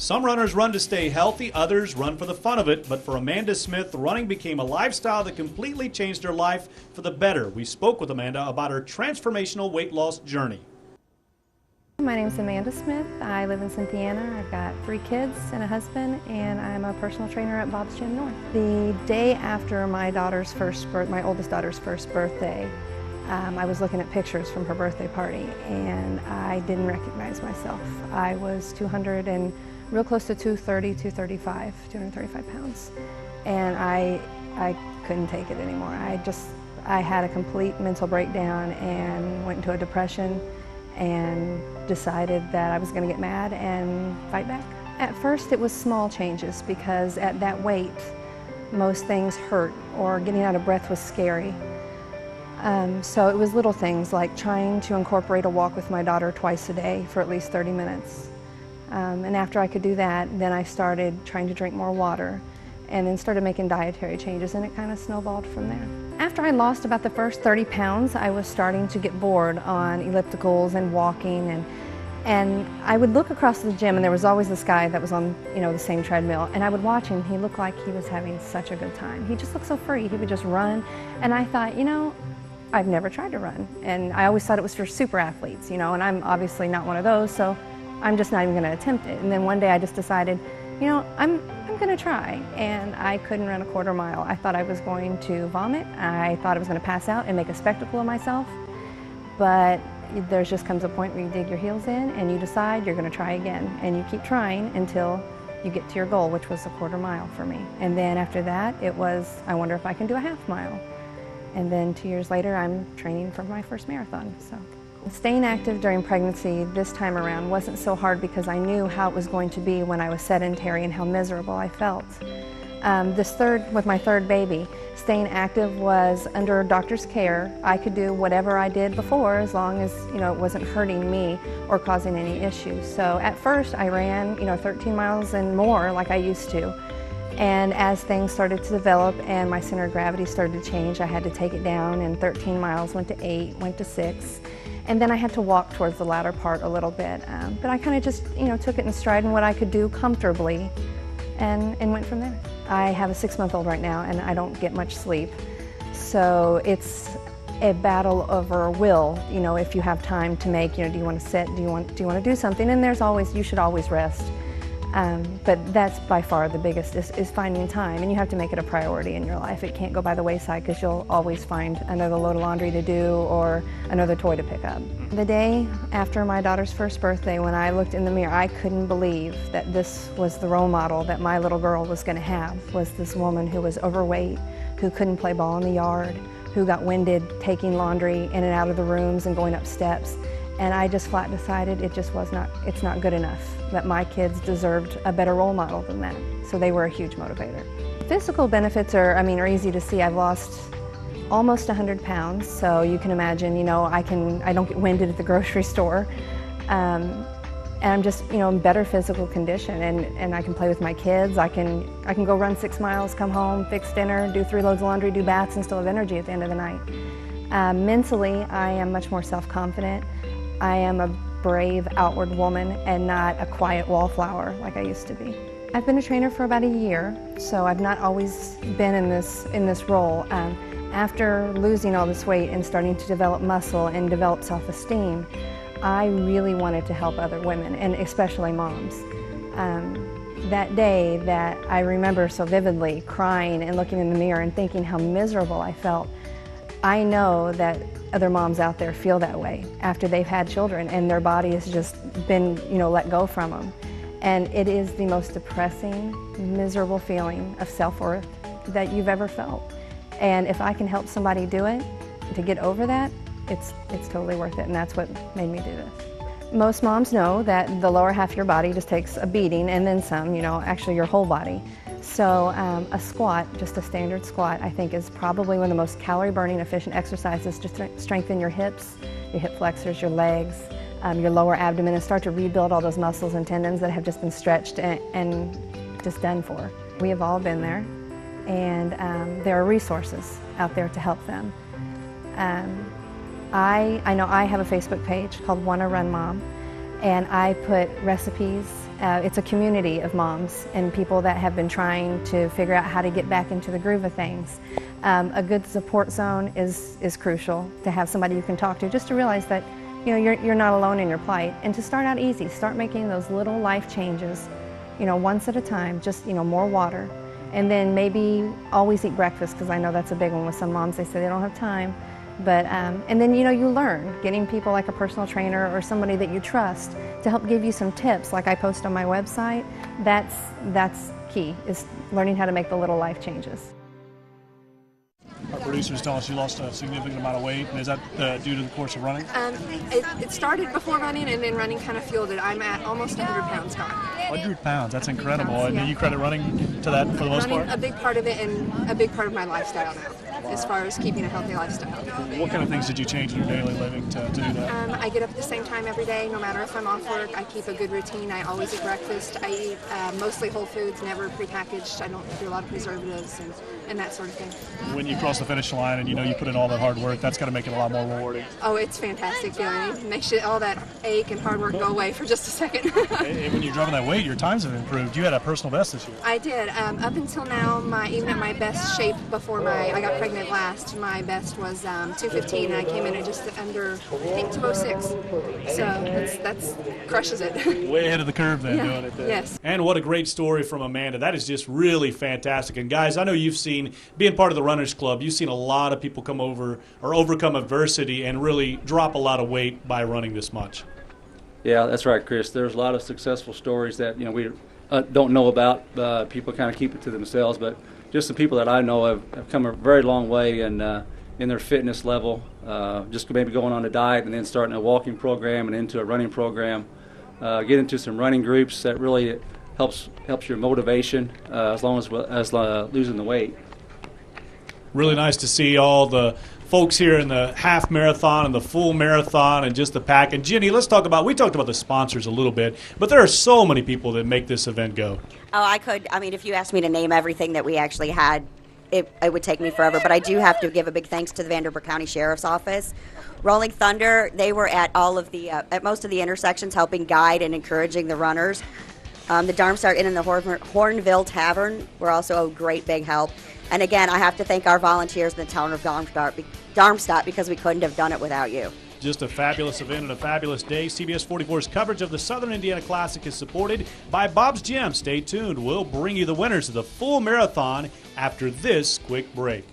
Some runners run to stay healthy, others run for the fun of it, but for Amanda Smith, running became a lifestyle that completely changed her life for the better. We spoke with Amanda about her transformational weight loss journey. My name is Amanda Smith. I live in Cynthiana. I've got 3 kids and a husband, and I'm a personal trainer at Bob's Gym North. The day after my oldest daughter's first birthday, I was looking at pictures from her birthday party, and I didn't recognize myself. I was 200 and real close to 235 pounds, and I couldn't take it anymore. I had a complete mental breakdown and went into a depression and decided that I was going to get mad and fight back. At first it was small changes because at that weight most things hurt or getting out of breath was scary. So it was little things like trying to incorporate a walk with my daughter twice a day for at least 30 minutes. And after I could do that, then I started trying to drink more water and then started making dietary changes, and it kind of snowballed from there. After I lost about the first 30 pounds, I was starting to get bored on ellipticals and walking, and I would look across the gym, and there was always this guy that was on, the same treadmill, and I would watch him. He looked like he was having such a good time. He just looked so free. He would just run, and I thought, I've never tried to run, and I always thought it was for super athletes, and I'm obviously not one of those, so I'm just not even going to attempt it. And then one day I just decided, I'm going to try, and I couldn't run a quarter mile. I thought I was going to vomit. I thought I was going to pass out and make a spectacle of myself, but there just comes a point where you dig your heels in and you decide you're going to try again, and you keep trying until you get to your goal, which was a quarter mile for me. And then after that, it was, I wonder if I can do a half mile. And then 2 years later, I'm training for my first marathon. So staying active during pregnancy this time around wasn't so hard because I knew how it was going to be when I was sedentary and how miserable I felt. With my third baby, staying active was under a doctor's care. I could do whatever I did before as long as it wasn't hurting me or causing any issues. So at first I ran 13 miles and more like I used to. And as things started to develop and my center of gravity started to change, I had to take it down, and 13 miles went to 8, went to 6. And then I had to walk towards the latter part a little bit. But I kind of just took it in stride and what I could do comfortably and went from there. I have a 6-month-old right now, and I don't get much sleep. So it's a battle over will, if you have time to make, do you want to sit, do you want to do something? And you should always rest. But that's by far the biggest is finding time, and you have to make it a priority in your life. It can't go by the wayside because you'll always find another load of laundry to do or another toy to pick up. The day after my daughter's first birthday, when I looked in the mirror, I couldn't believe that this was the role model that my little girl was going to have, was this woman who was overweight, who couldn't play ball in the yard, who got winded taking laundry in and out of the rooms and going up steps. And I just flat decided it's not good enough, that my kids deserved a better role model than that. So they were a huge motivator. Physical benefits are easy to see. I've lost almost 100 pounds, so you can imagine, I don't get winded at the grocery store. And I'm just, in better physical condition, and I can play with my kids. I can go run 6 miles, come home, fix dinner, do 3 loads of laundry, do baths, and still have energy at the end of the night. Mentally, I am much more self-confident. I am a brave outward woman and not a quiet wallflower like I used to be. I've been a trainer for about a year, so I've not always been in this role. After losing all this weight and starting to develop muscle and develop self-esteem, I really wanted to help other women, and especially moms. That day that I remember so vividly, crying and looking in the mirror and thinking how miserable I felt, I know that other moms out there feel that way after they've had children and their body has just been, let go from them. And it is the most depressing, miserable feeling of self-worth that you've ever felt. And if I can help somebody do it, to get over that, it's totally worth it, and that's what made me do this. Most moms know that the lower half of your body just takes a beating and then some, actually your whole body. So a squat, just a standard squat, I think is probably one of the most calorie-burning, efficient exercises to strengthen your hips, your hip flexors, your legs, your lower abdomen, and start to rebuild all those muscles and tendons that have just been stretched and just done for. We have all been there, and there are resources out there to help them. I know I have a Facebook page called Wanna Run Mom, and I put recipes. It's a community of moms and people that have been trying to figure out how to get back into the groove of things. A good support zone is crucial, to have somebody you can talk to, just to realize that you're not alone in your plight, and to start out easy. Start making those little life changes, once at a time. Just more water, and then maybe always eat breakfast, because I know that's a big one with some moms. They say they don't have time. But, and then, you learn, getting people like a personal trainer or somebody that you trust to help give you some tips, like I post on my website. That's key, is learning how to make the little life changes. Our producers tell us you lost a significant amount of weight, and is that due to the course of running? It started before running, and then running kind of fueled it. I'm at almost 100 pounds gone. 100 pounds, that's incredible. Pounds, yeah. And you credit running to that for the most part? Running, a big part of it, and a big part of my lifestyle now, as far as keeping a healthy lifestyle. What kind of things did you change in your daily living to do that? I get up at the same time every day, no matter if I'm off work. I keep a good routine. I always eat breakfast. I eat mostly whole foods, never prepackaged. I don't do a lot of preservatives and that sort of thing. When you cross the finish line and you put in all that hard work, that's got to make it a lot more rewarding. Oh, it's fantastic feeling. It makes all that ache and hard work go away for just a second. And when you're dropping that weight, your times have improved. You had a personal best this year. I did. Up until now, even at my best shape before I got pregnant last, my best was 2:15, and I came in at just under, I think, 2:06. So that's crushes it. Way ahead of the curve then, yeah. doing it there. Yes. And what a great story from Amanda. That is just really fantastic. And guys, I know you've seen, being part of the Runners Club, you've seen a lot of people come over or overcome adversity and really drop a lot of weight by running this much. Yeah, that's right, Chris. There's a lot of successful stories that we don't know about. People kind of keep it to themselves, but just the people that I know have come a very long way in their fitness level. Just maybe going on a diet and then starting a walking program and into a running program. Get into some running groups that really helps your motivation as long as losing the weight. Really nice to see all the folks here in the half marathon and the full marathon and just the pack. And Jenny, we talked about the sponsors a little bit, but there are so many people that make this event go. Oh, if you asked me to name everything that we actually had, it would take me forever. But I do have to give a big thanks to the Vanderbilt County Sheriff's Office. Rolling Thunder, they were at all of at most of the intersections helping guide and encouraging the runners. The Darmstadt Inn and the Hornville Tavern were also a great big help. And again, I have to thank our volunteers in the town of Darmstadt, because we couldn't have done it without you. Just a fabulous event and a fabulous day. CBS 44's coverage of the Southern Indiana Classic is supported by Bob's Gym. Stay tuned. We'll bring you the winners of the full marathon after this quick break.